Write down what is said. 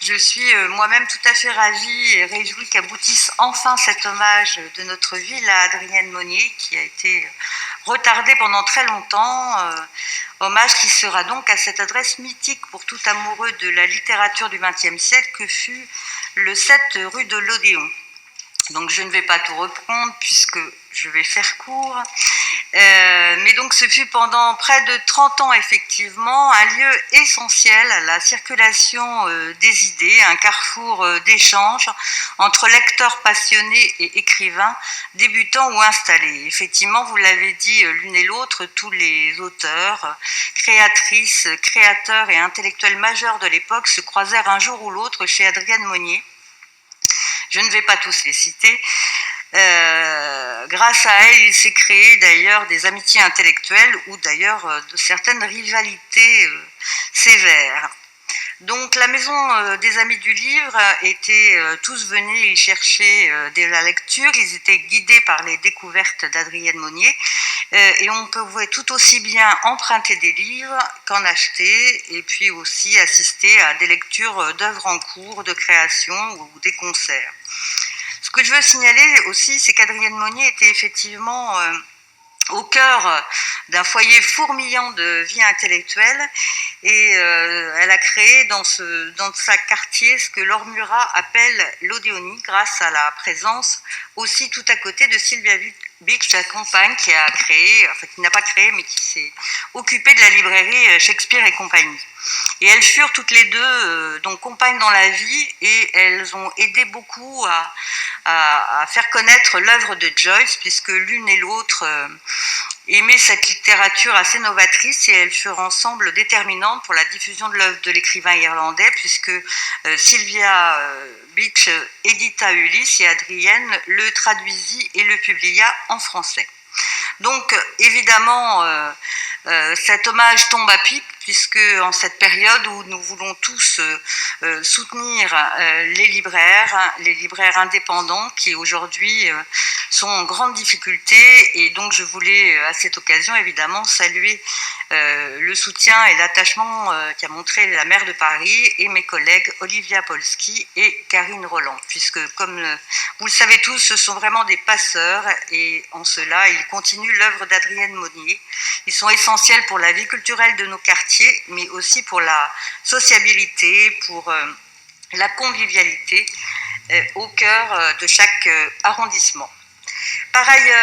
je suis moi-même tout à fait ravie et réjouie qu'aboutisse enfin cet hommage de notre ville à Adrienne Monnier, qui a été retardé pendant très longtemps. Hommage qui sera donc à cette adresse mythique pour tout amoureux de la littérature du XXe siècle que fut le 7 rue de l'Odéon. Donc je ne vais pas tout reprendre puisque je vais faire court. Mais donc ce fut pendant près de 30 ans effectivement un lieu essentiel à la circulation des idées, un carrefour d'échange entre lecteurs passionnés et écrivains, débutants ou installés. Effectivement, vous l'avez dit l'une et l'autre, tous les auteurs, créatrices, créateurs et intellectuels majeurs de l'époque se croisèrent un jour ou l'autre chez Adrienne Monnier. Je ne vais pas tous les citer. Grâce à elle, il s'est créé d'ailleurs des amitiés intellectuelles ou d'ailleurs de certaines rivalités sévères. Donc la maison des Amis du Livre était tous venus y chercher de la lecture. Ils étaient guidés par les découvertes d'Adrienne Monnier et on pouvait tout aussi bien emprunter des livres qu'en acheter et puis aussi assister à des lectures d'œuvres en cours de création ou des concerts. Ce que je veux signaler aussi, c'est qu'Adrienne Monnier était effectivement au cœur d'un foyer fourmillant de vie intellectuelle et elle a créé dans sa quartier ce que Laure Murat appelle l'Odéonie grâce à la présence aussi tout à côté de Sylvia Beach, sa compagne qui a créé, enfin qui n'a pas créé mais qui s'est occupée de la librairie Shakespeare et compagnie. Et elles furent toutes les deux donc compagnes dans la vie et elles ont aidé beaucoup à faire connaître l'œuvre de Joyce puisque l'une et l'autre aimaient cette littérature assez novatrice et elles furent ensemble déterminantes pour la diffusion de l'œuvre de l'écrivain irlandais puisque Sylvia Beach édita Ulysse et Adrienne le traduisit et le publia en français. Donc évidemment cet hommage tombe à pic puisque en cette période où nous voulons tous soutenir les libraires indépendants qui aujourd'hui sont en grande difficulté et donc je voulais à cette occasion évidemment saluer le soutien et l'attachement qu'a montré la maire de Paris et mes collègues Olivia Polski et Karine Roland puisque comme vous le savez tous, ce sont vraiment des passeurs et en cela ils continuent l'œuvre d'Adrienne Monnier. Ils sont essentiels pour la vie culturelle de nos quartiers mais aussi pour la sociabilité, pour la convivialité au cœur de chaque arrondissement. Par ailleurs,